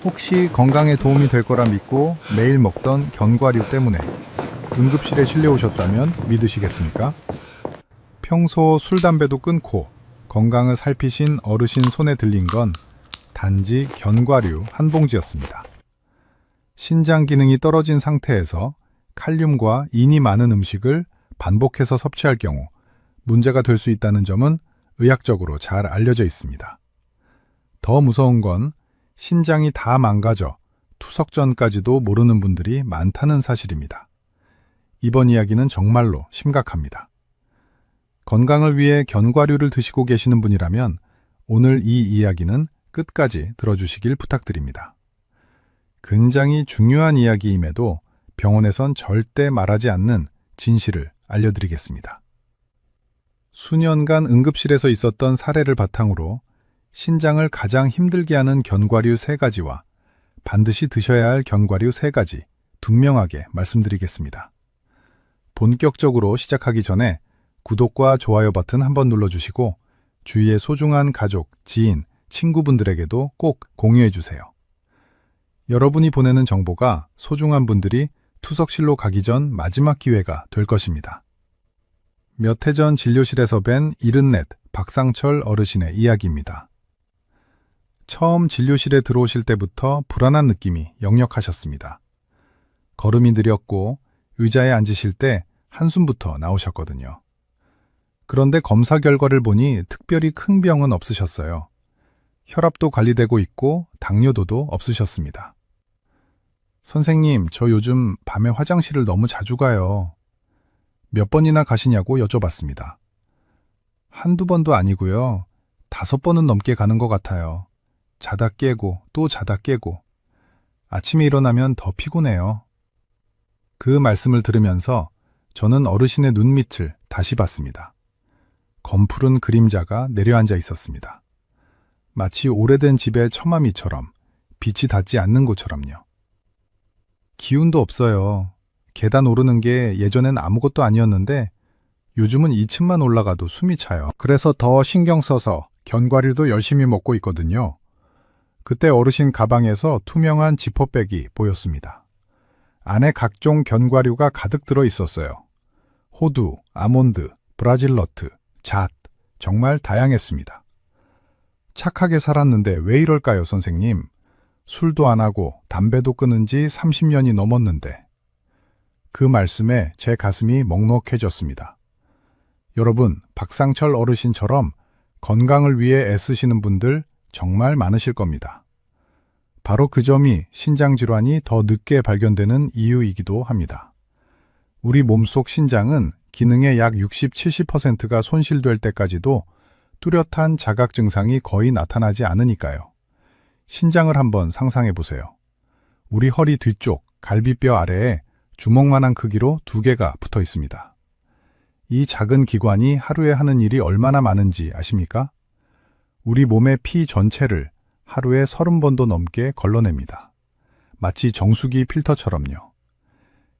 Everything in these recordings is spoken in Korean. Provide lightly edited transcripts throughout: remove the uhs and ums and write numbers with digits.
혹시 건강에 도움이 될 거라 믿고 매일 먹던 견과류 때문에 응급실에 실려오셨다면 믿으시겠습니까? 평소 술, 담배도 끊고 건강을 살피신 어르신 손에 들린 건 단지 견과류 한 봉지였습니다. 신장 기능이 떨어진 상태에서 칼륨과 인이 많은 음식을 반복해서 섭취할 경우 문제가 될 수 있다는 점은 의학적으로 잘 알려져 있습니다. 더 무서운 건 신장이 다 망가져 투석 전까지도 모르는 분들이 많다는 사실입니다. 이번 이야기는 정말로 심각합니다. 건강을 위해 견과류를 드시고 계시는 분이라면 오늘 이 이야기는 끝까지 들어주시길 부탁드립니다. 굉장히 중요한 이야기임에도 병원에선 절대 말하지 않는 진실을 알려드리겠습니다. 수년간 응급실에서 있었던 사례를 바탕으로 신장을 가장 힘들게 하는 견과류 3가지와 반드시 드셔야 할 견과류 3가지 분명하게 말씀드리겠습니다. 본격적으로 시작하기 전에 구독과 좋아요 버튼 한번 눌러주시고 주위의 소중한 가족, 지인, 친구분들에게도 꼭 공유해주세요. 여러분이 보내는 정보가 소중한 분들이 투석실로 가기 전 마지막 기회가 될 것입니다. 몇 해 전 진료실에서 뵌 74 박상철 어르신의 이야기입니다. 처음 진료실에 들어오실 때부터 불안한 느낌이 역력하셨습니다. 걸음이 느렸고 의자에 앉으실 때 한숨부터 나오셨거든요. 그런데 검사 결과를 보니 특별히 큰 병은 없으셨어요. 혈압도 관리되고 있고 당뇨도도 없으셨습니다. 선생님, 저 요즘 밤에 화장실을 너무 자주 가요. 몇 번이나 가시냐고 여쭤봤습니다. 한두 번도 아니고요. 5번은 넘게 가는 것 같아요. 자다 깨고 또 자다 깨고. 아침에 일어나면 더 피곤해요. 그 말씀을 들으면서 저는 어르신의 눈밑을 다시 봤습니다. 검푸른 그림자가 내려앉아 있었습니다. 마치 오래된 집의 처마미처럼 빛이 닿지 않는 곳처럼요. 기운도 없어요. 계단 오르는 게 예전엔 아무것도 아니었는데 요즘은 2층만 올라가도 숨이 차요. 그래서 더 신경 써서 견과류도 열심히 먹고 있거든요. 그때 어르신 가방에서 투명한 지퍼백이 보였습니다. 안에 각종 견과류가 가득 들어 있었어요. 호두, 아몬드, 브라질너트, 잣, 정말 다양했습니다. 착하게 살았는데 왜 이럴까요, 선생님? 술도 안 하고 담배도 끊은 지 30년이 넘었는데. 그 말씀에 제 가슴이 먹먹해졌습니다. 여러분, 박상철 어르신처럼 건강을 위해 애쓰시는 분들 정말 많으실 겁니다. 바로 그 점이 신장질환이 더 늦게 발견되는 이유이기도 합니다. 우리 몸속 신장은 기능의 약 60-70%가 손실될 때까지도 뚜렷한 자각 증상이 거의 나타나지 않으니까요. 신장을 한번 상상해 보세요. 우리 허리 뒤쪽 갈비뼈 아래에 주먹만한 크기로 2개가 붙어 있습니다. 이 작은 기관이 하루에 하는 일이 얼마나 많은지 아십니까? 우리 몸의 피 전체를 하루에 30번도 넘게 걸러냅니다. 마치 정수기 필터처럼요.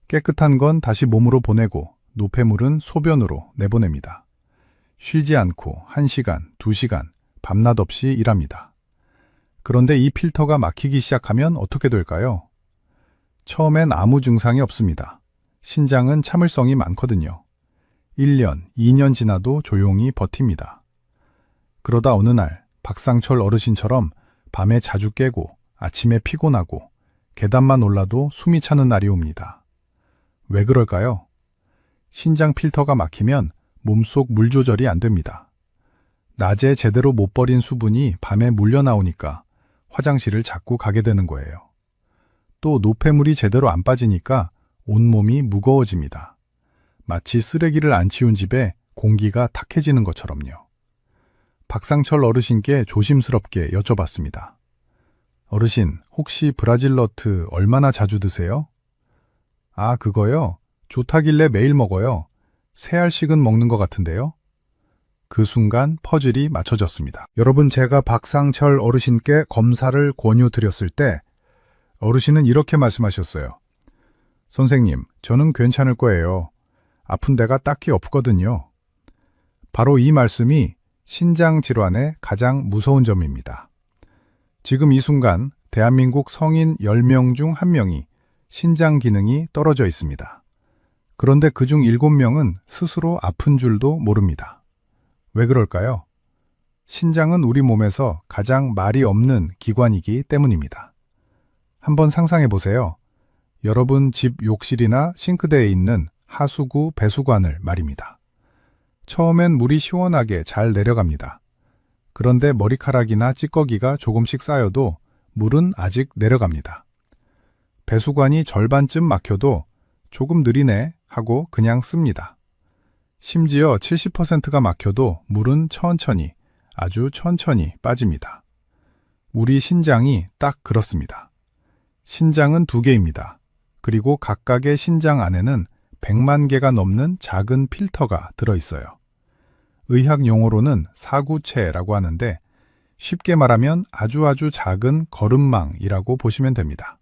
깨끗한 건 다시 몸으로 보내고 노폐물은 소변으로 내보냅니다. 쉬지 않고 1시간, 2시간, 밤낮 없이 일합니다. 그런데 이 필터가 막히기 시작하면 어떻게 될까요? 처음엔 아무 증상이 없습니다. 신장은 참을성이 많거든요. 1년, 2년 지나도 조용히 버팁니다. 그러다 어느 날 박상철 어르신처럼 밤에 자주 깨고 아침에 피곤하고 계단만 올라도 숨이 차는 날이 옵니다. 왜 그럴까요? 신장 필터가 막히면 몸속 물 조절이 안 됩니다. 낮에 제대로 못 버린 수분이 밤에 물려 나오니까 화장실을 자꾸 가게 되는 거예요. 또 노폐물이 제대로 안 빠지니까 온몸이 무거워집니다. 마치 쓰레기를 안 치운 집에 공기가 탁해지는 것처럼요. 박상철 어르신께 조심스럽게 여쭤봤습니다. 어르신, 혹시 브라질너트 얼마나 자주 드세요? 아, 그거요? 좋다길래 매일 먹어요. 3알씩은 먹는 것 같은데요? 그 순간 퍼즐이 맞춰졌습니다. 여러분, 제가 박상철 어르신께 검사를 권유드렸을 때 어르신은 이렇게 말씀하셨어요. 선생님, 저는 괜찮을 거예요. 아픈 데가 딱히 없거든요. 바로 이 말씀이 신장 질환의 가장 무서운 점입니다. 지금 이 순간 대한민국 성인 10명 중 1명이 신장 기능이 떨어져 있습니다. 그런데 그중 7명은 스스로 아픈 줄도 모릅니다. 왜 그럴까요? 신장은 우리 몸에서 가장 말이 없는 기관이기 때문입니다. 한번 상상해 보세요. 여러분 집 욕실이나 싱크대에 있는 하수구, 배수관을 말입니다. 처음엔 물이 시원하게 잘 내려갑니다. 그런데 머리카락이나 찌꺼기가 조금씩 쌓여도 물은 아직 내려갑니다. 배수관이 절반쯤 막혀도 조금 느리네 하고 그냥 씁니다. 심지어 70%가 막혀도 물은 천천히, 아주 천천히 빠집니다. 우리 신장이 딱 그렇습니다. 신장은 2개입니다. 그리고 각각의 신장 안에는 100만 개가 넘는 작은 필터가 들어있어요. 의학 용어로는 사구체라고 하는데 쉽게 말하면 아주 작은 거름망이라고 보시면 됩니다.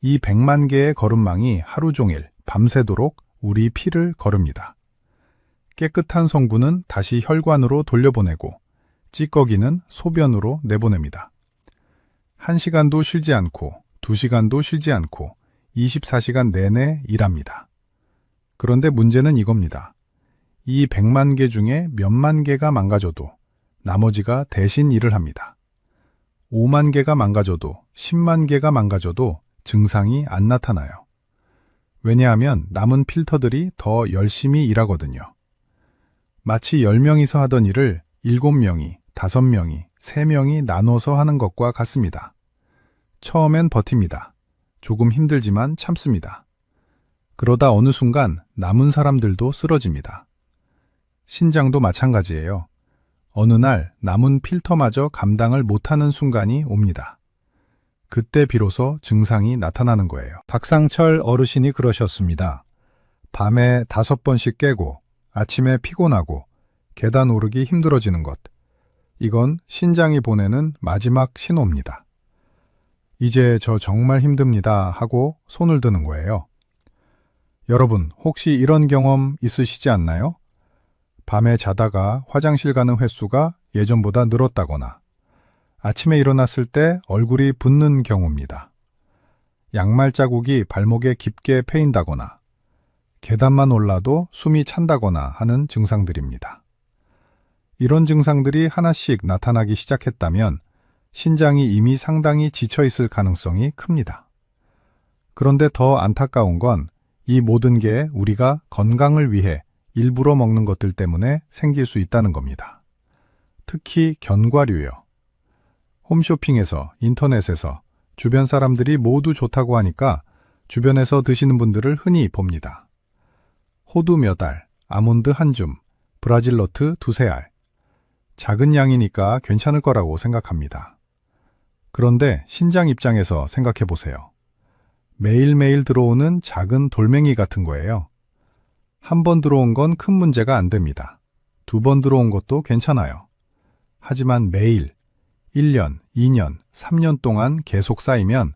이 100만 개의 거름망이 하루 종일 밤새도록 우리 피를 거릅니다. 깨끗한 성분은 다시 혈관으로 돌려보내고 찌꺼기는 소변으로 내보냅니다. 1시간도 쉬지 않고 2시간도 쉬지 않고 24시간 내내 일합니다. 그런데 문제는 이겁니다. 이 100만 개 중에 몇만 개가 망가져도 나머지가 대신 일을 합니다. 5만 개가 망가져도 10만 개가 망가져도 증상이 안 나타나요. 왜냐하면 남은 필터들이 더 열심히 일하거든요. 마치 10명이서 하던 일을 7명이, 5명이, 3명이 나눠서 하는 것과 같습니다. 처음엔 버팁니다. 조금 힘들지만 참습니다. 그러다 어느 순간 남은 사람들도 쓰러집니다. 신장도 마찬가지예요. 어느 날 남은 필터마저 감당을 못하는 순간이 옵니다. 그때 비로소 증상이 나타나는 거예요. 박상철 어르신이 그러셨습니다. 밤에 5번씩 깨고 아침에 피곤하고 계단 오르기 힘들어지는 것. 이건 신장이 보내는 마지막 신호입니다. 이제 저 정말 힘듭니다 하고 손을 드는 거예요. 여러분, 혹시 이런 경험 있으시지 않나요? 밤에 자다가 화장실 가는 횟수가 예전보다 늘었다거나 아침에 일어났을 때 얼굴이 붓는 경우입니다. 양말 자국이 발목에 깊게 패인다거나 계단만 올라도 숨이 찬다거나 하는 증상들입니다. 이런 증상들이 하나씩 나타나기 시작했다면 신장이 이미 상당히 지쳐 있을 가능성이 큽니다. 그런데 더 안타까운 건 이 모든 게 우리가 건강을 위해 일부러 먹는 것들 때문에 생길 수 있다는 겁니다. 특히 견과류요. 홈쇼핑에서, 인터넷에서 주변 사람들이 모두 좋다고 하니까 주변에서 드시는 분들을 흔히 봅니다. 호두 몇 알, 아몬드 한 줌, 브라질 너트 2-3알. 작은 양이니까 괜찮을 거라고 생각합니다. 그런데 신장 입장에서 생각해 보세요. 매일매일 들어오는 작은 돌멩이 같은 거예요. 한 번 들어온 건 큰 문제가 안 됩니다. 2번 들어온 것도 괜찮아요. 하지만 매일 1년, 2년, 3년 동안 계속 쌓이면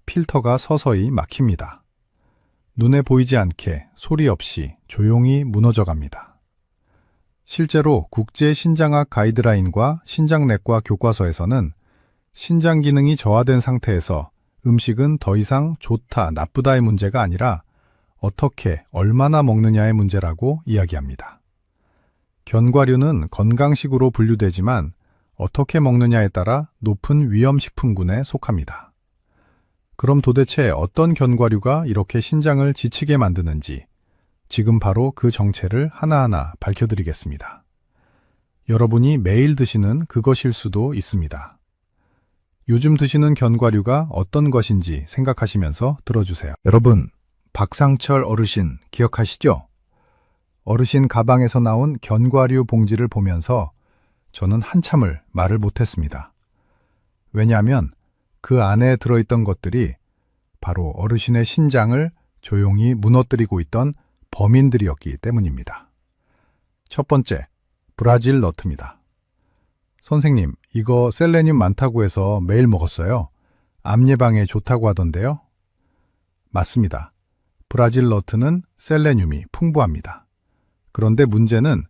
필터가 서서히 막힙니다. 눈에 보이지 않게 소리 없이 조용히 무너져 갑니다. 실제로 국제신장학 가이드라인과 신장내과 교과서에서는 신장 기능이 저하된 상태에서 음식은 더 이상 좋다, 나쁘다의 문제가 아니라 어떻게, 얼마나 먹느냐의 문제라고 이야기합니다. 견과류는 건강식으로 분류되지만 어떻게 먹느냐에 따라 높은 위험식품군에 속합니다. 그럼 도대체 어떤 견과류가 이렇게 신장을 지치게 만드는지 지금 바로 그 정체를 하나하나 밝혀드리겠습니다. 여러분이 매일 드시는 그것일 수도 있습니다. 요즘 드시는 견과류가 어떤 것인지 생각하시면서 들어주세요. 여러분, 박상철 어르신 기억하시죠? 어르신 가방에서 나온 견과류 봉지를 보면서 저는 한참을 말을 못했습니다. 왜냐하면 그 안에 들어있던 것들이 바로 어르신의 신장을 조용히 무너뜨리고 있던 범인들이었기 때문입니다. 첫 번째, 브라질 너트입니다. 선생님, 이거 셀레늄 많다고 해서 매일 먹었어요. 암 예방에 좋다고 하던데요? 맞습니다. 브라질 너트는 셀레늄이 풍부합니다. 그런데 문제는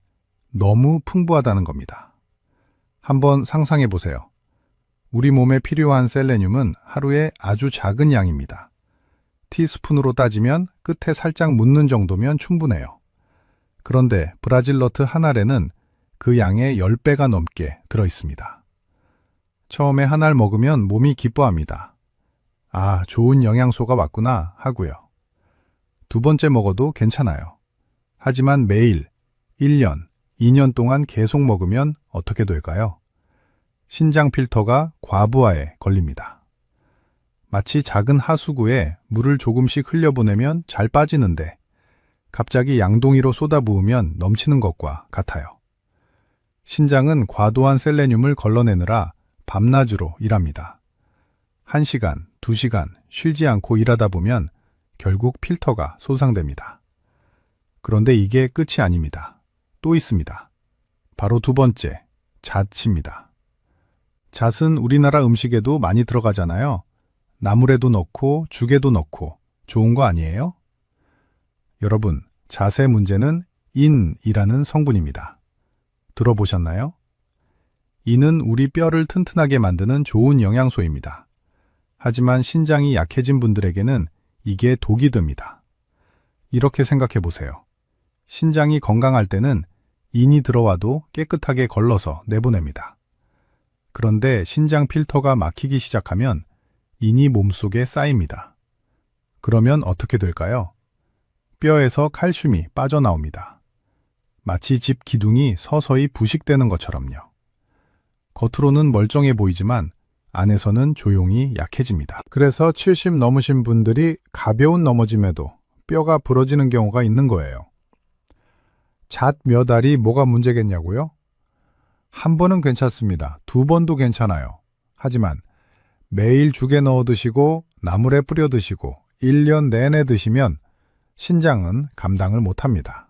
너무 풍부하다는 겁니다. 한번 상상해 보세요. 우리 몸에 필요한 셀레늄은 하루에 아주 작은 양입니다. 티스푼으로 따지면 끝에 살짝 묻는 정도면 충분해요. 그런데 브라질 너트 한 알에는 그 양의 10배가 넘게 들어있습니다. 처음에 한 알 먹으면 몸이 기뻐합니다. 아, 좋은 영양소가 왔구나 하고요. 두 번째 먹어도 괜찮아요. 하지만 매일 1년, 2년 동안 계속 먹으면 어떻게 될까요? 신장 필터가 과부하에 걸립니다. 마치 작은 하수구에 물을 조금씩 흘려보내면 잘 빠지는데 갑자기 양동이로 쏟아부으면 넘치는 것과 같아요. 신장은 과도한 셀레늄을 걸러내느라 밤낮으로 일합니다. 1시간, 2시간 쉬지 않고 일하다 보면 결국 필터가 손상됩니다. 그런데 이게 끝이 아닙니다. 또 있습니다. 바로 두 번째, 잣입니다. 잣은 우리나라 음식에도 많이 들어가잖아요. 나물에도 넣고 죽에도 넣고 좋은 거 아니에요? 여러분, 잣의 문제는 인이라는 성분입니다. 들어보셨나요? 인은 우리 뼈를 튼튼하게 만드는 좋은 영양소입니다. 하지만 신장이 약해진 분들에게는 이게 독이 됩니다. 이렇게 생각해 보세요. 신장이 건강할 때는 인이 들어와도 깨끗하게 걸러서 내보냅니다. 그런데 신장 필터가 막히기 시작하면 인이 몸속에 쌓입니다. 그러면 어떻게 될까요? 뼈에서 칼슘이 빠져나옵니다. 마치 집 기둥이 서서히 부식되는 것처럼요. 겉으로는 멀쩡해 보이지만 안에서는 조용히 약해집니다. 그래서 70 넘으신 분들이 가벼운 넘어짐에도 뼈가 부러지는 경우가 있는 거예요. 잣 몇 알이 뭐가 문제겠냐고요? 한 번은 괜찮습니다. 두 번도 괜찮아요. 하지만 매일 죽에 넣어 드시고 나물에 뿌려 드시고 1년 내내 드시면 신장은 감당을 못합니다.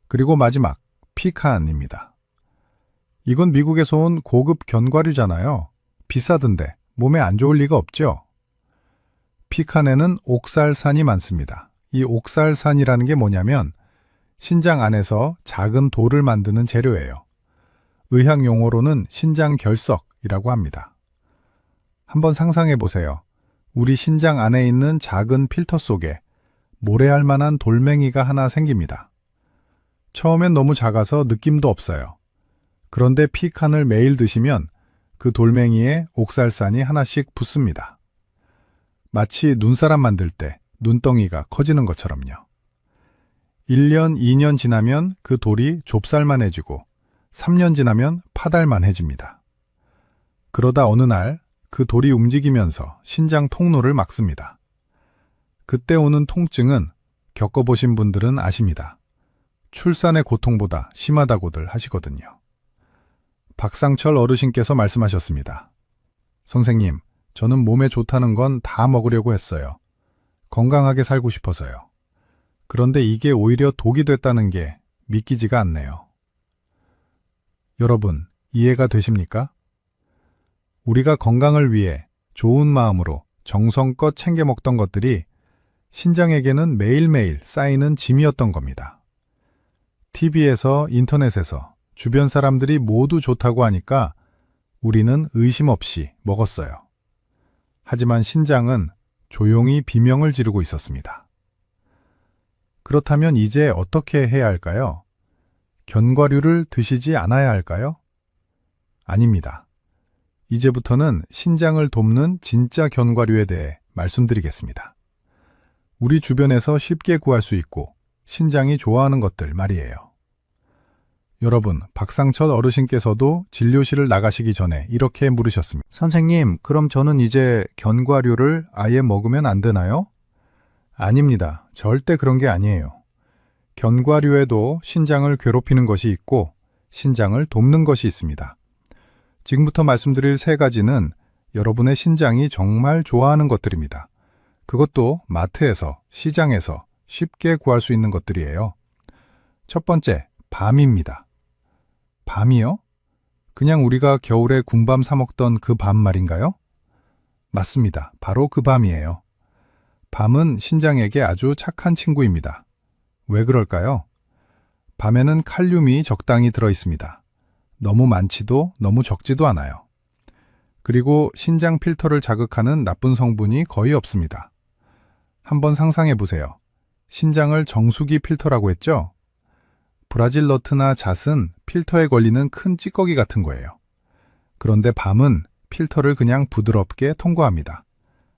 그리고 마지막, 피칸입니다. 이건 미국에서 온 고급 견과류잖아요. 비싸던데 몸에 안 좋을 리가 없죠? 피칸에는 옥살산이 많습니다. 이 옥살산이라는 게 뭐냐면 신장 안에서 작은 돌을 만드는 재료예요. 의학 용어로는 신장 결석이라고 합니다. 한번 상상해 보세요. 우리 신장 안에 있는 작은 필터 속에 모래알 만한 돌멩이가 하나 생깁니다. 처음엔 너무 작아서 느낌도 없어요. 그런데 피칸을 매일 드시면 그 돌멩이에 옥살산이 하나씩 붙습니다. 마치 눈사람 만들 때 눈덩이가 커지는 것처럼요. 1년, 2년 지나면 그 돌이 좁쌀만해지고 3년 지나면 파달만해집니다. 그러다 어느 날 그 돌이 움직이면서 신장 통로를 막습니다. 그때 오는 통증은 겪어보신 분들은 아십니다. 출산의 고통보다 심하다고들 하시거든요. 박상철 어르신께서 말씀하셨습니다. 선생님, 저는 몸에 좋다는 건 다 먹으려고 했어요. 건강하게 살고 싶어서요. 그런데 이게 오히려 독이 됐다는 게 믿기지가 않네요. 여러분, 이해가 되십니까? 우리가 건강을 위해 좋은 마음으로 정성껏 챙겨 먹던 것들이 신장에게는 매일매일 쌓이는 짐이었던 겁니다. TV에서, 인터넷에서 주변 사람들이 모두 좋다고 하니까 우리는 의심 없이 먹었어요. 하지만 신장은 조용히 비명을 지르고 있었습니다. 그렇다면 이제 어떻게 해야 할까요? 견과류를 드시지 않아야 할까요? 아닙니다. 이제부터는 신장을 돕는 진짜 견과류에 대해 말씀드리겠습니다. 우리 주변에서 쉽게 구할 수 있고 신장이 좋아하는 것들 말이에요. 여러분, 박상철 어르신께서도 진료실을 나가시기 전에 이렇게 물으셨습니다. 선생님, 그럼 저는 이제 견과류를 아예 먹으면 안 되나요? 아닙니다. 절대 그런 게 아니에요. 견과류에도 신장을 괴롭히는 것이 있고 신장을 돕는 것이 있습니다. 지금부터 말씀드릴 세 가지는 여러분의 신장이 정말 좋아하는 것들입니다. 그것도 마트에서, 시장에서 쉽게 구할 수 있는 것들이에요. 첫 번째, 밤입니다. 밤이요? 그냥 우리가 겨울에 군밤 사 먹던 그 밤 말인가요? 맞습니다. 바로 그 밤이에요. 밤은 신장에게 아주 착한 친구입니다. 왜 그럴까요? 밤에는 칼륨이 적당히 들어 있습니다. 너무 많지도 너무 적지도 않아요. 그리고 신장 필터를 자극하는 나쁜 성분이 거의 없습니다. 한번 상상해 보세요. 신장을 정수기 필터라고 했죠? 브라질 너트나 잣은 필터에 걸리는 큰 찌꺼기 같은 거예요. 그런데 밤은 필터를 그냥 부드럽게 통과합니다.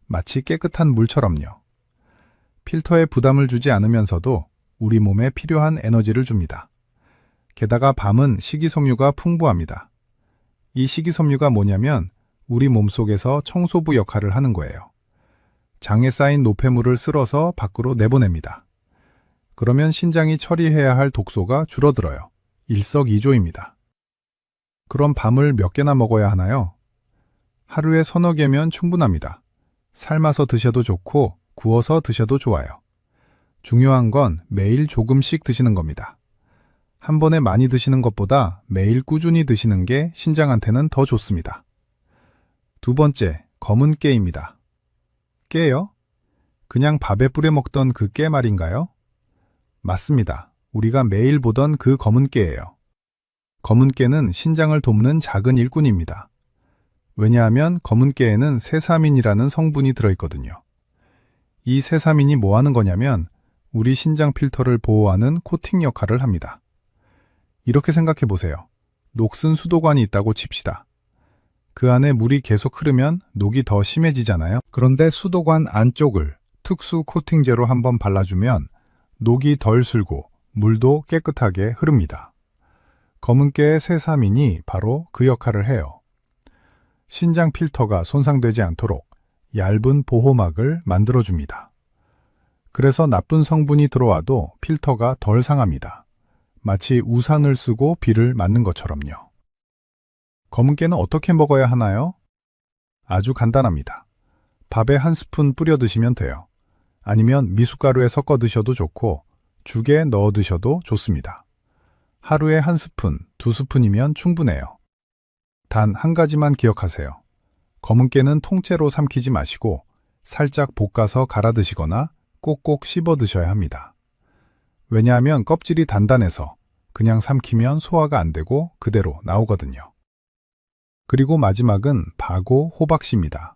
마치 깨끗한 물처럼요. 필터에 부담을 주지 않으면서도 우리 몸에 필요한 에너지를 줍니다. 게다가 밤은 식이섬유가 풍부합니다. 이 식이섬유가 뭐냐면 우리 몸속에서 청소부 역할을 하는 거예요. 장에 쌓인 노폐물을 쓸어서 밖으로 내보냅니다. 그러면 신장이 처리해야 할 독소가 줄어들어요. 일석이조입니다. 그럼 밤을 몇 개나 먹어야 하나요? 하루에 서너 개면 충분합니다. 삶아서 드셔도 좋고 구워서 드셔도 좋아요. 중요한 건 매일 조금씩 드시는 겁니다. 한 번에 많이 드시는 것보다 매일 꾸준히 드시는 게 신장한테는 더 좋습니다. 두 번째, 검은 깨입니다. 깨요? 그냥 밥에 뿌려 먹던 그 깨 말인가요? 맞습니다. 우리가 매일 보던 그 검은 깨예요. 검은 깨는 신장을 돕는 작은 일꾼입니다. 왜냐하면 검은 깨에는 세사민이라는 성분이 들어있거든요. 이 세사민이 뭐 하는 거냐면 우리 신장 필터를 보호하는 코팅 역할을 합니다. 이렇게 생각해 보세요. 녹슨 수도관이 있다고 칩시다. 그 안에 물이 계속 흐르면 녹이 더 심해지잖아요. 그런데 수도관 안쪽을 특수 코팅제로 한번 발라주면 녹이 덜 슬고 물도 깨끗하게 흐릅니다. 검은깨의 세사민이 바로 그 역할을 해요. 신장 필터가 손상되지 않도록 얇은 보호막을 만들어줍니다. 그래서 나쁜 성분이 들어와도 필터가 덜 상합니다. 마치 우산을 쓰고 비를 맞는 것처럼요. 검은깨는 어떻게 먹어야 하나요? 아주 간단합니다. 밥에 한 스푼 뿌려 드시면 돼요. 아니면 미숫가루에 섞어 드셔도 좋고 죽에 넣어 드셔도 좋습니다. 하루에 한 스푼, 두 스푼이면 충분해요. 단 한 가지만 기억하세요. 검은깨는 통째로 삼키지 마시고 살짝 볶아서 갈아 드시거나 꼭꼭 씹어 드셔야 합니다. 왜냐하면 껍질이 단단해서 그냥 삼키면 소화가 안 되고 그대로 나오거든요. 그리고 마지막은 바고 호박씨입니다.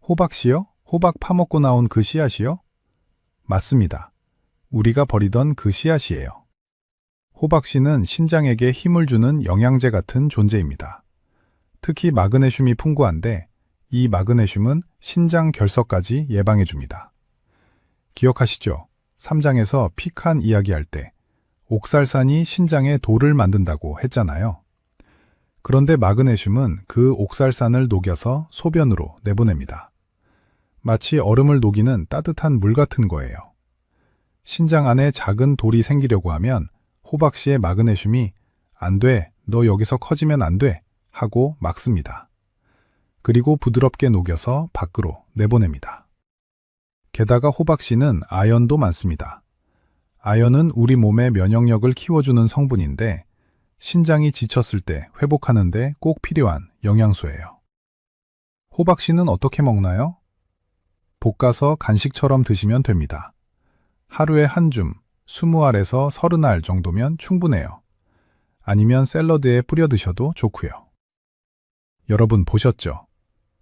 호박씨요? 호박 파먹고 나온 그 씨앗이요? 맞습니다. 우리가 버리던 그 씨앗이에요. 호박씨는 신장에게 힘을 주는 영양제 같은 존재입니다. 특히 마그네슘이 풍부한데 이 마그네슘은 신장 결석까지 예방해줍니다. 기억하시죠? 3장에서 피칸 이야기할 때 옥살산이 신장에 돌을 만든다고 했잖아요. 그런데 마그네슘은 그 옥살산을 녹여서 소변으로 내보냅니다. 마치 얼음을 녹이는 따뜻한 물 같은 거예요. 신장 안에 작은 돌이 생기려고 하면 호박씨의 마그네슘이 안 돼, 너 여기서 커지면 안 돼 하고 막습니다. 그리고 부드럽게 녹여서 밖으로 내보냅니다. 게다가 호박씨는 아연도 많습니다. 아연은 우리 몸의 면역력을 키워주는 성분인데 신장이 지쳤을 때 회복하는 데 꼭 필요한 영양소예요. 호박씨는 어떻게 먹나요? 볶아서 간식처럼 드시면 됩니다. 하루에 한 줌, 20알에서 30알 정도면 충분해요. 아니면 샐러드에 뿌려 드셔도 좋고요. 여러분 보셨죠?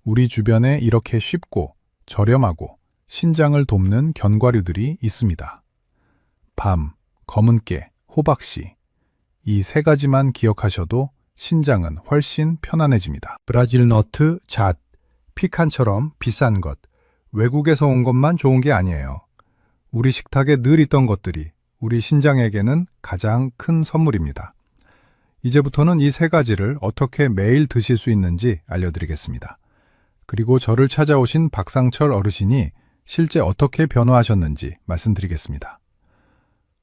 우리 주변에 이렇게 쉽고 저렴하고 신장을 돕는 견과류들이 있습니다. 밤, 검은깨, 호박씨. 이 세 가지만 기억하셔도 신장은 훨씬 편안해집니다. 브라질 너트, 잣, 피칸처럼 비싼 것, 외국에서 온 것만 좋은 게 아니에요. 우리 식탁에 늘 있던 것들이 우리 신장에게는 가장 큰 선물입니다. 이제부터는 이 세 가지를 어떻게 매일 드실 수 있는지 알려드리겠습니다. 그리고 저를 찾아오신 박상철 어르신이 실제 어떻게 변화하셨는지 말씀드리겠습니다.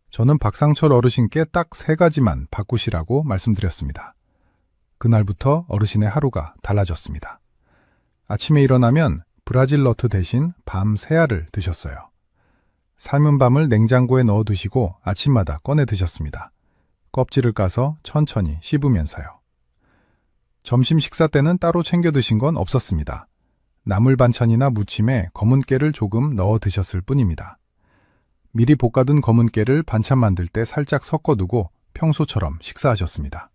저는 박상철 어르신께 딱 세 가지만 바꾸시라고 말씀드렸습니다. 그날부터 어르신의 하루가 달라졌습니다. 아침에 일어나면 브라질 너트 대신 밤 3알을 드셨어요. 삶은 밤을 냉장고에 넣어 두시고 아침마다 꺼내 드셨습니다. 껍질을 까서 천천히 씹으면서요. 점심 식사 때는 따로 챙겨 드신 건 없었습니다. 나물 반찬이나 무침에 검은깨를 조금 넣어 드셨을 뿐입니다. 미리 볶아둔 검은깨를 반찬 만들 때 살짝 섞어두고 평소처럼 식사하셨습니다.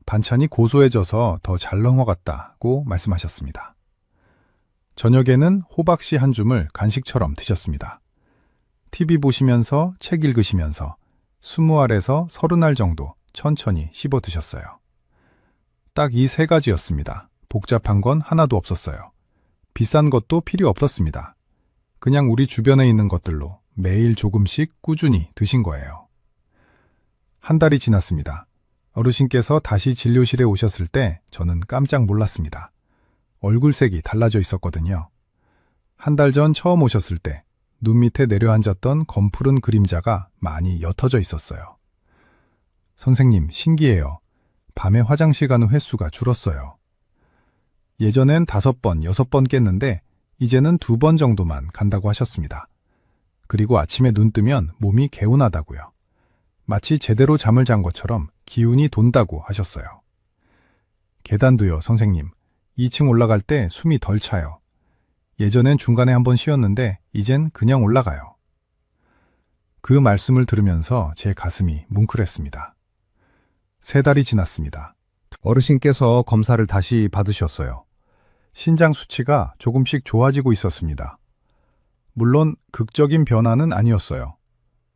반찬이 고소해져서 더 잘 넘어갔다고 말씀하셨습니다. 저녁에는 호박씨 한 줌을 간식처럼 드셨습니다. TV 보시면서 책 읽으시면서 20알에서 30알 정도 천천히 씹어 드셨어요. 딱 이 세 가지였습니다. 복잡한 건 하나도 없었어요. 비싼 것도 필요 없었습니다. 그냥 우리 주변에 있는 것들로 매일 조금씩 꾸준히 드신 거예요. 한 달이 지났습니다. 어르신께서 다시 진료실에 오셨을 때 저는 깜짝 놀랐습니다. 얼굴색이 달라져 있었거든요. 한 달 전 처음 오셨을 때 눈 밑에 내려앉았던 검푸른 그림자가 많이 옅어져 있었어요. 선생님, 신기해요. 밤에 화장실 가는 횟수가 줄었어요. 예전엔 5번, 6번 깼는데 이제는 2번 정도만 간다고 하셨습니다. 그리고 아침에 눈 뜨면 몸이 개운하다고요. 마치 제대로 잠을 잔 것처럼 기운이 돈다고 하셨어요. 계단도요, 선생님. 2층 올라갈 때 숨이 덜 차요. 예전엔 중간에 한번 쉬었는데 이젠 그냥 올라가요. 그 말씀을 들으면서 제 가슴이 뭉클했습니다. 3달이 지났습니다. 어르신께서 검사를 다시 받으셨어요. 신장 수치가 조금씩 좋아지고 있었습니다. 물론 극적인 변화는 아니었어요.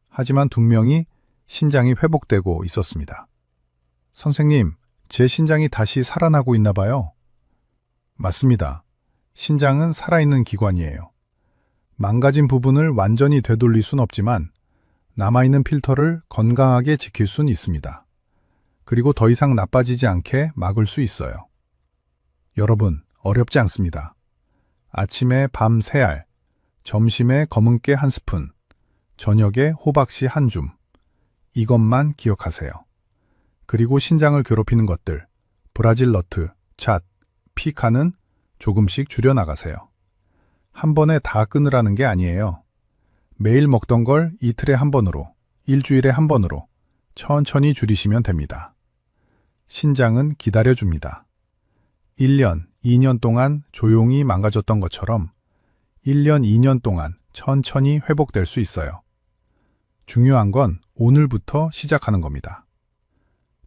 하지만 분명히 신장이 회복되고 있었습니다. 선생님, 제 신장이 다시 살아나고 있나 봐요. 맞습니다. 신장은 살아있는 기관이에요. 망가진 부분을 완전히 되돌릴 순 없지만 남아있는 필터를 건강하게 지킬 순 있습니다. 그리고 더 이상 나빠지지 않게 막을 수 있어요. 여러분, 어렵지 않습니다. 아침에 밤 3알, 점심에 검은깨 1스푼, 저녁에 호박씨 1줌. 이것만 기억하세요. 그리고 신장을 괴롭히는 것들, 브라질 너트, 잣, 피카는 조금씩 줄여나가세요. 한 번에 다 끊으라는 게 아니에요. 매일 먹던 걸 이틀에 한 번으로, 일주일에 한 번으로 천천히 줄이시면 됩니다. 신장은 기다려줍니다. 1년, 2년 동안 조용히 망가졌던 것처럼 1년, 2년 동안 천천히 회복될 수 있어요. 중요한 건 오늘부터 시작하는 겁니다.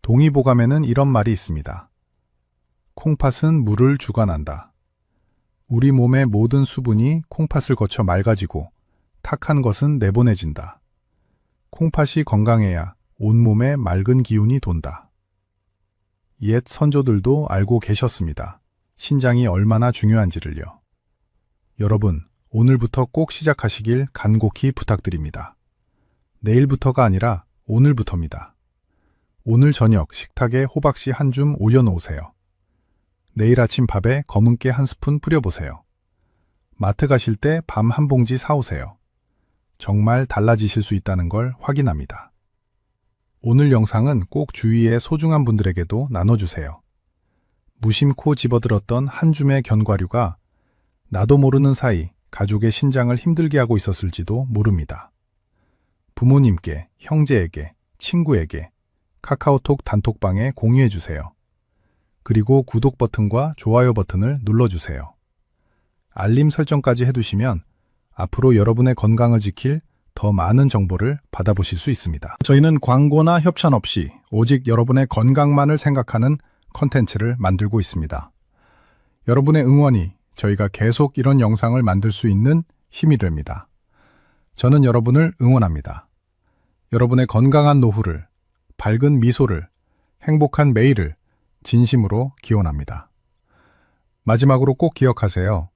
동의보감에는 이런 말이 있습니다. 콩팥은 물을 주관한다. 우리 몸의 모든 수분이 콩팥을 거쳐 맑아지고 탁한 것은 내보내진다. 콩팥이 건강해야 온몸에 맑은 기운이 돈다. 옛 선조들도 알고 계셨습니다. 신장이 얼마나 중요한지를요. 여러분, 오늘부터 꼭 시작하시길 간곡히 부탁드립니다. 내일부터가 아니라 오늘부터입니다. 오늘 저녁 식탁에 호박씨 1줌 올려놓으세요. 내일 아침 밥에 검은깨 1스푼 뿌려보세요. 마트 가실 때 밤 한 봉지 사오세요. 정말 달라지실 수 있다는 걸 확인합니다. 오늘 영상은 꼭 주위의 소중한 분들에게도 나눠주세요. 무심코 집어들었던 한 줌의 견과류가 나도 모르는 사이 가족의 신장을 힘들게 하고 있었을지도 모릅니다. 부모님께, 형제에게, 친구에게 카카오톡 단톡방에 공유해주세요. 그리고 구독 버튼과 좋아요 버튼을 눌러주세요. 알림 설정까지 해두시면 앞으로 여러분의 건강을 지킬 더 많은 정보를 받아보실 수 있습니다. 저희는 광고나 협찬 없이 오직 여러분의 건강만을 생각하는 컨텐츠를 만들고 있습니다. 여러분의 응원이 저희가 계속 이런 영상을 만들 수 있는 힘이 됩니다. 저는 여러분을 응원합니다. 여러분의 건강한 노후를, 밝은 미소를, 행복한 매일을 진심으로 기원합니다. 마지막으로 꼭 기억하세요.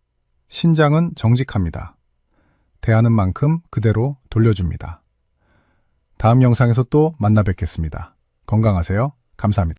신장은 정직합니다. 대하는 만큼 그대로 돌려줍니다. 다음 영상에서 또 만나 뵙겠습니다. 건강하세요. 감사합니다.